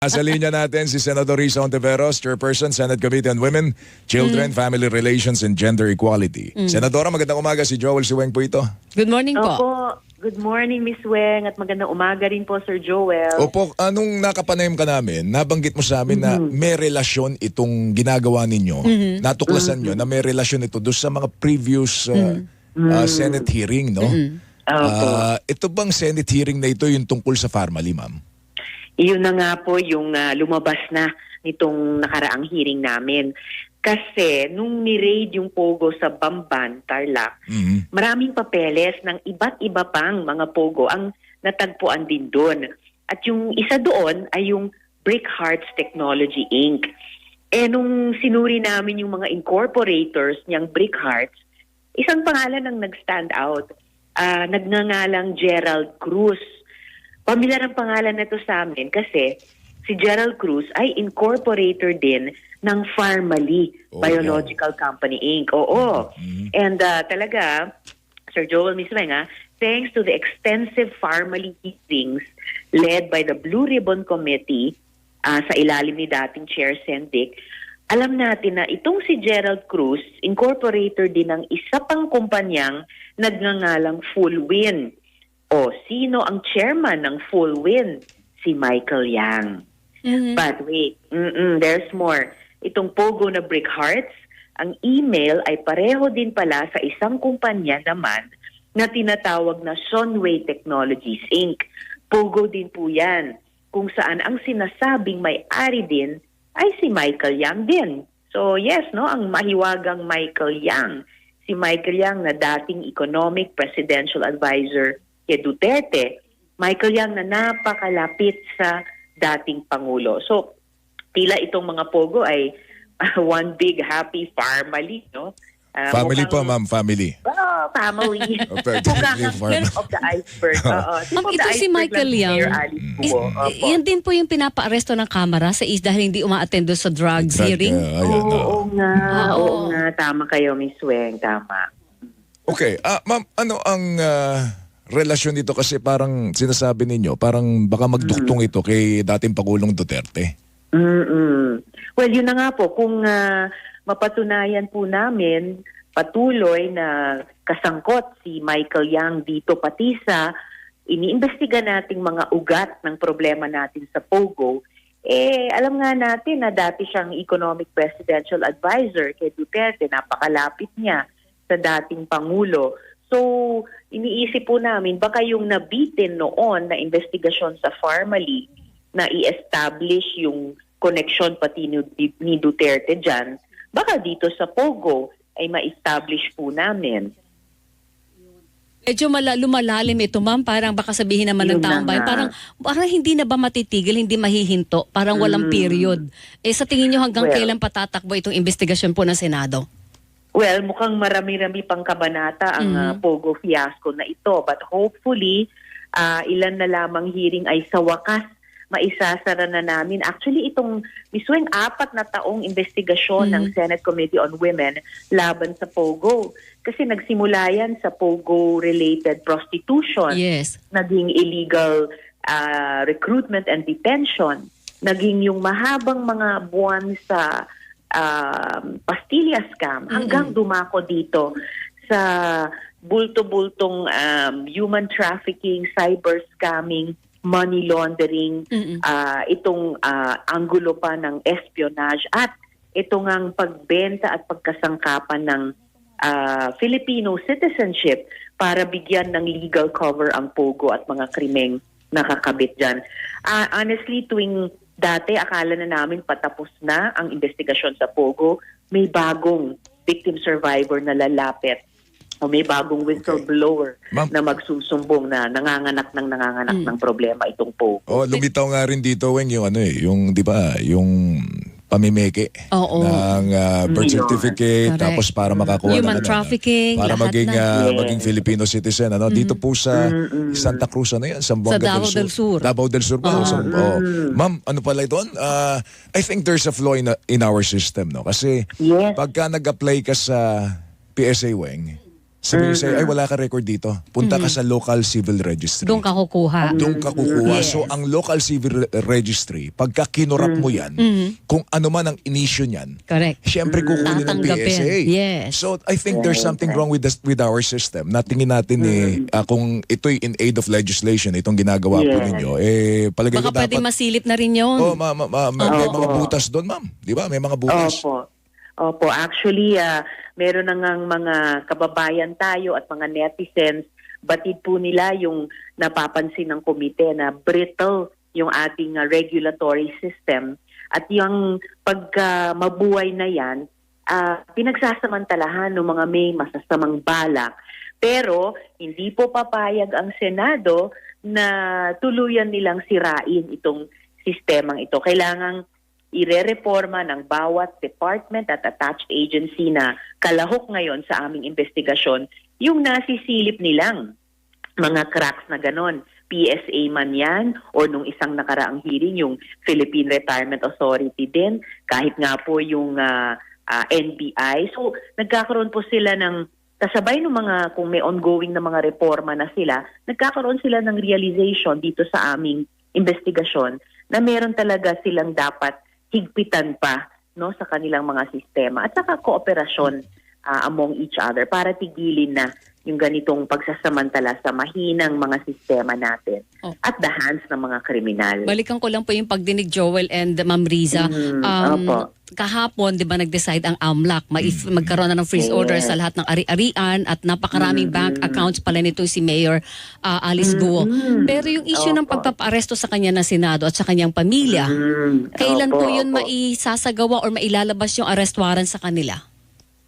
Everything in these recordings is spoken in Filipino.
Sa linya natin si Senador Risa Ontiveros, Chairperson, Senate Committee on Women, Children, Family Relations, and Gender Equality. Senadora, magandang umaga. Si Joel Siweng po ito. Good morning po. Opo, good morning Miss Weng at magandang umaga rin po Sir Joel. Opo, anong nakapanayam ka namin, nabanggit mo sa amin na may relasyon itong ginagawa ninyo, natuklasan nyo na may relasyon ito doon sa mga previous Senate hearing, no? Opo. Ito bang Senate hearing na ito yung tungkol sa Farmally, ma'am? Iyon na nga po yung lumabas na nitong nakaraang hearing namin. Kasi nung ni-raid yung Pogo sa Bamban, Tarlac, maraming papeles ng iba't iba pang mga Pogo ang natagpuan din doon. At yung isa doon ay yung Brick Hearts Technology Inc. Nung sinuri namin yung mga incorporators niyang Brick Hearts, isang pangalan ang nag-stand out. Nagngangalang Gerald Cruz. Pamilyar ang pangalan na to sa amin kasi si Gerald Cruz ay incorporator din ng Farmally Biological Company Inc. Oo. And talaga, Sir Joel mismo thanks to the extensive Farmally hearings led by the Blue Ribbon Committee sa ilalim ni dating Chair Sendic, alam natin na itong si Gerald Cruz, incorporator din ng isa pang kumpanyang nagngangalang Full Win. O, sino ang chairman ng Full Win? Si Michael Yang. But wait, there's more. Itong Pogo na Brick Hearts, ang email ay pareho din pala sa isang kumpanya naman na tinatawag na Sunway Technologies Inc. Pogo din po yan, kung saan ang sinasabing may-ari din ay si Michael Yang din. So yes, no, ang mahiwagang Michael Yang. Si Michael Yang na dating Economic Presidential Advisor kay Duterte, Michael Yang na napakalapit sa dating Pangulo. So, tila itong mga Pogo ay one big happy family, no? Family po, ma'am, family. Oh, family. Family of the iceberg. Ma'am, ito si Michael Yang. Yan din po yung pinapa-aresto ng Kamara sa dahil hindi uma-attend doon sa drugs hearing. Oo nga. Tama kayo, Miss Weng. Tama. Okay. Ma'am, ano ang relasyon dito? Kasi parang sinasabi ninyo, parang baka magduktong ito kay dating Pangulong Duterte. Well, yun na nga po. Kung mapatunayan po namin patuloy na kasangkot si Michael Yang dito pati sa iniimbestiga nating mga ugat ng problema natin sa Pogo, alam nga natin na dati siyang Economic Presidential Advisor kay Duterte, napakalapit niya sa dating Pangulo. So, iniisip po namin, baka yung nabitin noon na investigasyon sa Farmally na i-establish yung connection pati ni Duterte dyan, baka dito sa Pogo ay ma-establish po namin. Medyo lumalalim ito, ma'am. Parang baka sabihin naman ng taong bayan. Parang hindi na ba matitigil, hindi mahihinto? Parang walang period. Sa tingin nyo hanggang kailan patatakbo itong investigasyon po ng Senado? Well, mukhang marami-rami pang kabanata ang Pogo fiasco na ito. But hopefully, ilan na lamang hearing ay sa wakas maisasara na namin. Actually, itong misweng 4 na taong investigasyon ng Senate Committee on Women laban sa Pogo. Kasi nagsimula yan sa Pogo-related prostitution. Yes. Naging illegal recruitment and detention. Naging yung mahabang mga buwan sa pastilla scam hanggang dumako dito sa bulto-bultong human trafficking, cyber scamming, money laundering, itong anggulo pa ng espionage at itong ang pagbenta at pagkasangkapan ng Filipino citizenship para bigyan ng legal cover ang Pogo at mga krimeng nakakabit dyan. Honestly, tuwing dati akala na namin patapos na ang investigasyon sa Pogo, may bagong victim survivor na lalapit o may bagong whistleblower na magsusumbong na nanganganak ng problema itong Pogo. Lumitaw nga rin dito, Weng, yung yung 'di ba, yung pamimeke ng birth certificate, tapos para makakuha human trafficking, para maging Filipino citizen, dito po sa Santa Cruz, yan, Zamboanga del Sur. Davao del Sur pa. Ma'am, ano pala ito? I think there's a flaw in our system, no? Kasi pagka nag-apply ka sa PSA, Weng, Sabihin sa'yo, ay wala ka record dito. Punta ka sa local civil registry. Doon ka kukuha. Doon ka kukuha. Yes. So, ang local civil registry, pagka kinurap mo yan, kung ano man ang inisyo niyan, Correct. syempre kukunin ng Tatanggapin. PSA. Yes. So, I think there's something wrong with our system. Natingin natin kung ito'y in aid of legislation, itong ginagawa po ninyo, palagay Baka ko dapat... pwedeng masilip na rin yun. Oh, may mga butas doon, ma'am. Di ba? May mga butas. Opo, actually, meron na ngang mga kababayan tayo at mga netizens, batid po nila yung napapansin ng komite na brittle yung ating regulatory system. At yung pagka mabuhay na yan, pinagsasamantalahan ng mga may masasamang balak. Pero hindi po papayag ang Senado na tuluyan nilang sirain itong sistemang ito. Kailangang ire-reforma ng bawat department at attached agency na kalahok ngayon sa aming investigasyon yung nasisilip nilang mga cracks na ganon. PSA man yan or nung isang nakaraang hearing yung Philippine Retirement Authority din, kahit nga po yung NBI. So nagkakaroon po sila ng kasabay ng mga, kung may ongoing na mga reforma na sila, nagkakaroon sila ng realization dito sa aming investigasyon na meron talaga silang dapat higpitan pa sa kanilang mga sistema at saka kooperasyon among each other para tigilin na yung ganitong pagsasamantala sa mahinang mga sistema natin at the hands ng mga kriminal. Balikan ko lang po yung pagdinig, Joel and Ma'am Riza. Kahapon, di ba, nag-decide ang AMLAC magkaroon na ng freeze order sa lahat ng ari-arian at napakaraming bank accounts pala nito si Mayor Alice Guo. Pero yung issue ng pagpapaaresto sa kanya ng Senado at sa kanyang pamilya, kailan po yun maisasagawa or mailalabas yung arrest warrant sa kanila?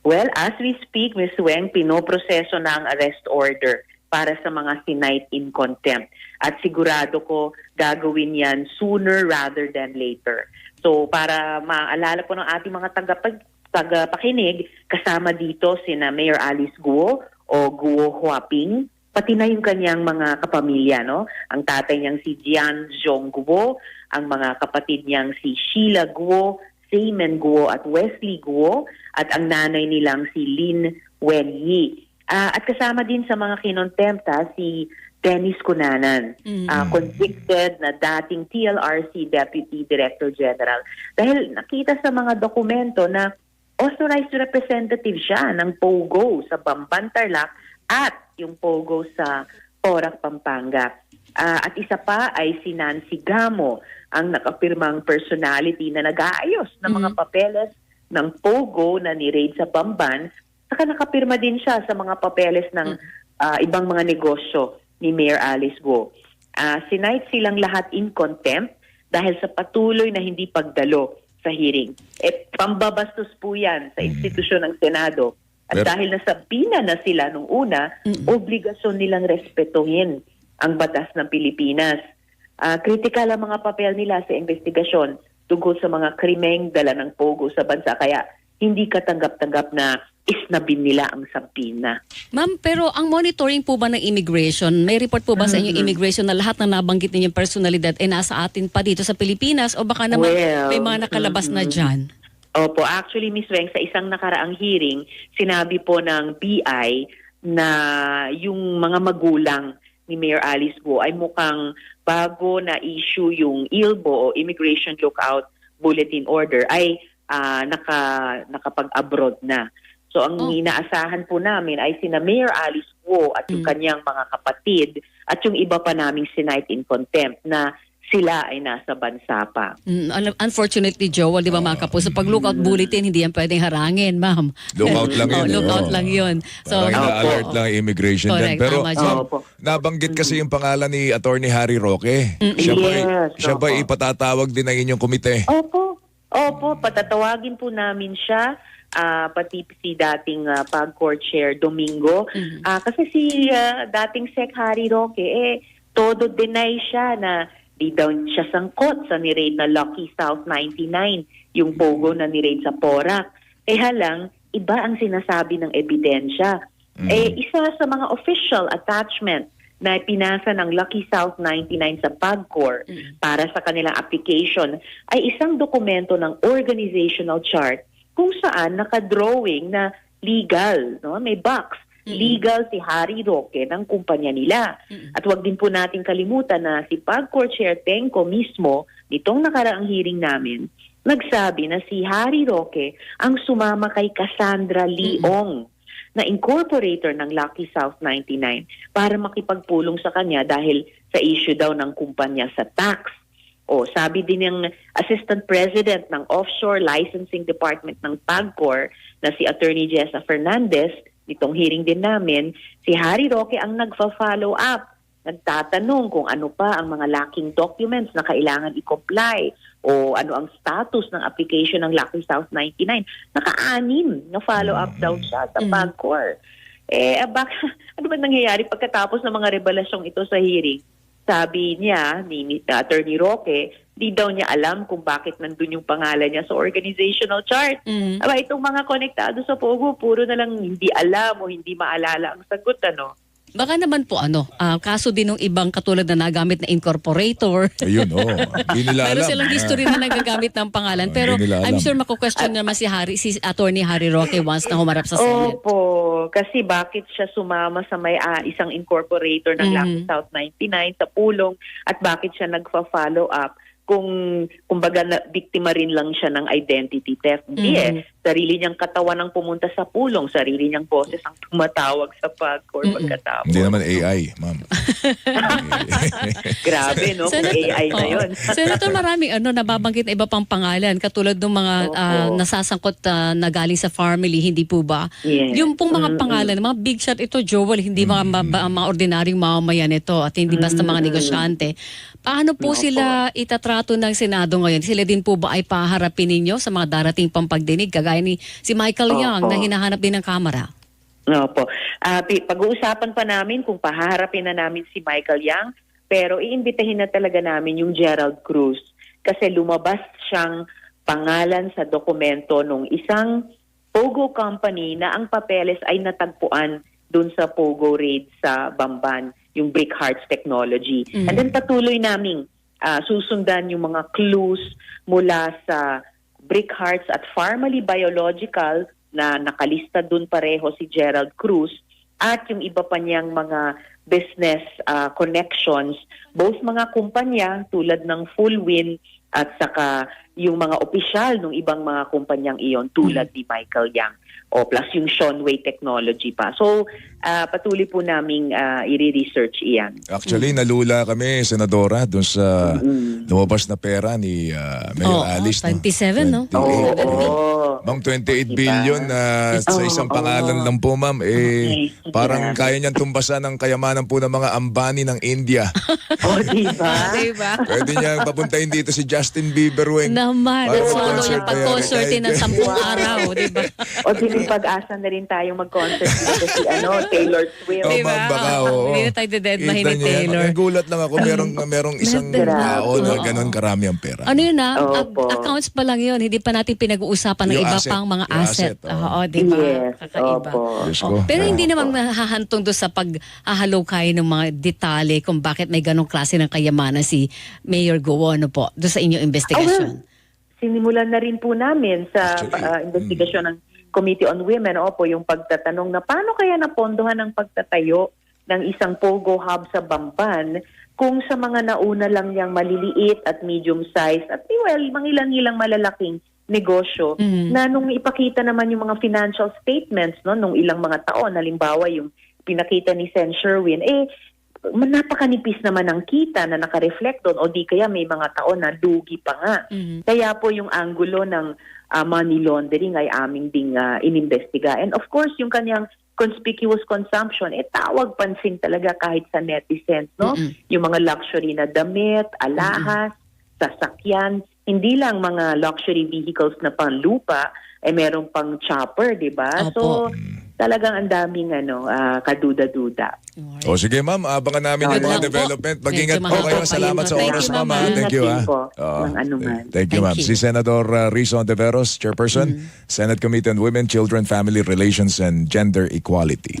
Well, as we speak, Ms. Weng, pinoproseso na ang arrest order para sa mga sinight in contempt. At sigurado ko gagawin yan sooner rather than later. So para maalala po ng ating mga tagapakinig, kasama dito sina Mayor Alice Guo o Guo Huaping, pati na yung kanyang mga kapamilya, no? Ang tatay niyang si Jian Zhong Guo, ang mga kapatid niyang si Sheila Guo, Seaman Guo at Wesley Guo, at ang nanay nilang si Lin Wenyi. At kasama din sa mga kinontempta si Dennis Cunanan, convicted na dating TLRC Deputy Director General. Dahil nakita sa mga dokumento na authorized representative siya ng POGO sa Bamban, Tarlac at yung POGO sa Porac, Pampanga. At isa pa ay si Nancy Gamo, ang nakapirmang personality na nag-aayos ng mga papeles ng POGO na ni-raid sa Bamban. Saka nakapirma din siya sa mga papeles ng ibang mga negosyo ni Mayor Alice Guo. Sinight silang lahat in contempt dahil sa patuloy na hindi pagdalo sa hearing. Pambabastos po yan sa institusyon ng Senado. At dahil nasabina na sila nung una, obligasyon nilang respetuhin ang batas ng Pilipinas. Kritikal ang mga papel nila sa investigasyon tungkol sa mga krimeng dala ng POGO sa bansa. Kaya hindi katanggap-tanggap na isnabin nila ang sampina. Ma'am, pero ang monitoring po ba ng immigration, may report po ba sa inyong immigration na lahat ng nabanggit ninyong personalidad ay nasa atin pa dito sa Pilipinas o baka naman may mga nakalabas na dyan? Opo, actually Ms. Weng, sa isang nakaraang hearing, sinabi po ng BI na yung mga magulang ni Mayor Alice Guo ay mukhang bago na issue yung ILBO o Immigration Lookout Bulletin Order ay nakapag-abroad na. So ang inaasahan po namin ay sina Mayor Alice Guo at yung kanyang mga kapatid at yung iba pa naming sinight in contempt na sila ay nasa bansa pa. Unfortunately, Joel, di ba mga kapo, sa pag-lookout bulletin, hindi yan pwedeng harangin, ma'am. Lookout lang yun. Lookout lang yun. So, ina-alert lang immigration dyan. Pero tama, nabanggit kasi yung pangalan ni Attorney Harry Roque. Siya ba ipatatawag din ng inyong komite? Opo, patatawagin po namin siya. Pati si dating PAGCOR Chair Domingo. Kasi si dating Sec Harry Roque, todo deny siya na di daw siya sangkot sa ni-raid na Lucky South 99, yung POGO na ni-raid sa Porac. Lang, iba ang sinasabi ng ebidensya. Isa sa mga official attachment na pinasa ng Lucky South 99 sa PAGCOR para sa kanilang application ay isang dokumento ng organizational chart kung saan nakadrawing na legal, no? May box legal si Harry Roque ng kumpanya nila. At wag din po natin kalimutan na si PAGCOR Chair Tenco mismo, nitong nakaraang hearing namin, nagsabi na si Harry Roque ang sumama kay Cassandra Leong na incorporator ng Lucky South 99 para makipagpulong sa kanya dahil sa issue daw ng kumpanya sa tax. O sabi din ng Assistant President ng Offshore Licensing Department ng PAGCOR na si Attorney Jessa Fernandez, nitong hearing din namin, si Harry Roque ang nagfa-follow up. Nagtatanong kung ano pa ang mga lacking documents na kailangan i-comply o ano ang status ng application ng Lucky South 99. Naka-anim na follow-up daw siya sa PAGCOR. Ano ba nangyayari pagkatapos ng mga revelasyong ito sa hearing? Sabi niya, ni Attorney Roque, di daw niya alam kung bakit nandun yung pangalan niya sa organizational chart. Aba, itong mga konektado sa Pogo, puro na lang hindi alam o hindi maalala ang sagot, ano? Baka naman po kaso din ng ibang katulad na nagamit na incorporator. Ayun, hindi nila alam. Meron silang history na nagagamit ng pangalan. Pero Hindi nila alam. I'm sure mako-question naman si Attorney Harry Roque once na humarap sa Senate. Opo, kasi bakit siya sumama sa may isang incorporator ng Lucky South 99 sa pulong at bakit siya nagfa-follow up kung kumbaga na biktima rin lang siya ng identity theft. Hindi sarili niyang katawan ang pumunta sa pulong, sarili niyang boses ang tumatawag sa PAGCOR pagkatapos. Hindi naman AI, ma'am. Grabe, no? Kung AI na yun. Senator, maraming nababanggit na iba pang pangalan katulad ng mga nasasangkot na galing sa family, hindi po ba? Yes. Yung pong mga pangalan, mga big shot ito, Joel, hindi mga ordinaryong mamamayan ito at hindi basta mga negosyante. Paano po sila itatrato ng Senado ngayon? Sila din po ba ay paharapin ninyo sa mga darating pang pagdinig? Kagaya ni si Michael Yang na hinahanap din ng Kamara. Opo. Pag-uusapan pa namin kung pahaharapin na namin si Michael Yang, pero iimbitahin na talaga namin yung Gerald Cruz kasi lumabas siyang pangalan sa dokumento ng isang Pogo company na ang papeles ay natagpuan dun sa Pogo raid sa Bamban, yung Brick Hearts Technology. And then patuloy naming susundan yung mga clues mula sa Brick Hearts at Farmally Biological na nakalista dun pareho si Gerald Cruz at yung iba pa niyang mga business connections, both mga kumpanya tulad ng Full Win at saka yung mga opisyal ng ibang mga kumpanyang iyon tulad ni Michael Yang plus yung Seanway Technology pa. So, patuloy po naming i-research iyan. Actually, nalula kami, Senadora, dun sa lumabas na pera ni Mayor Alice. 27, no? 28. Ma'am, 28 billion na sa isang pangalan lang po, ma'am. Parang kaya niyang tumbasan ng kayamanan po ng mga Ambani ng India. Diba? Diba? Pwede niya papuntahin dito si Justin Bieber, Weng. Naman. Para Solo mag-concert yung pag-concert ng 10 araw, diba? O may pag-asa na rin tayong mag-concert dito si Taylor Swift. Oh, ma'am, baka, oo. Hindi na tayo dededmahin Kita ni niya, Taylor. nagulat lang ako, merong isang tao na gano'n karami ang pera. Ano yun Opo. accounts pa lang yun. Hindi pa natin pinag-uusapan ng Yung iba asset. pang mga Yung asset. asset, oo. Oo, di ba? Yes, Kakaiba. opo. Diyos ko. Pero hindi naman mahahantong doon sa pag-ahalukay ng mga detalye kung bakit may ganong klase ng kayamanan si Mayor Guo, ano po, doon sa inyong investigasyon. Sinimulan na rin po namin sa investigasyon ng Committee on Women, yung pagtatanong na paano kaya napondohan ang pagtatayo ng isang Pogo hub sa Bamban kung sa mga nauna lang niyang maliliit at medium size at mangilang-ilang malalaking negosyo na nung ipakita naman yung mga financial statements nung ilang mga taon, halimbawa yung pinakita ni Sen Sherwin, napakanipis naman ang kita na nakareflect doon o di kaya may mga taon na lugi pa nga. Kaya po yung anggulo ng money laundering ay aming ding inimbestiga. And of course, yung kanyang conspicuous consumption, tawag pansin talaga kahit sa netizens, no? Yung mga luxury na damit, alahas, sasakyan, hindi lang mga luxury vehicles na panlupa, meron pang chopper, di ba? So, talagang ang daming kaduda-duda. O sige, ma'am, abangan namin yung mga development. Mag-ingat po kayo. Salamat sa oras, ma'am. Thank you. Thank you, ma'am. Si Senator Rizzo Ontiveros, Chairperson, Senate Committee on Women, Children, Family Relations, and Gender Equality.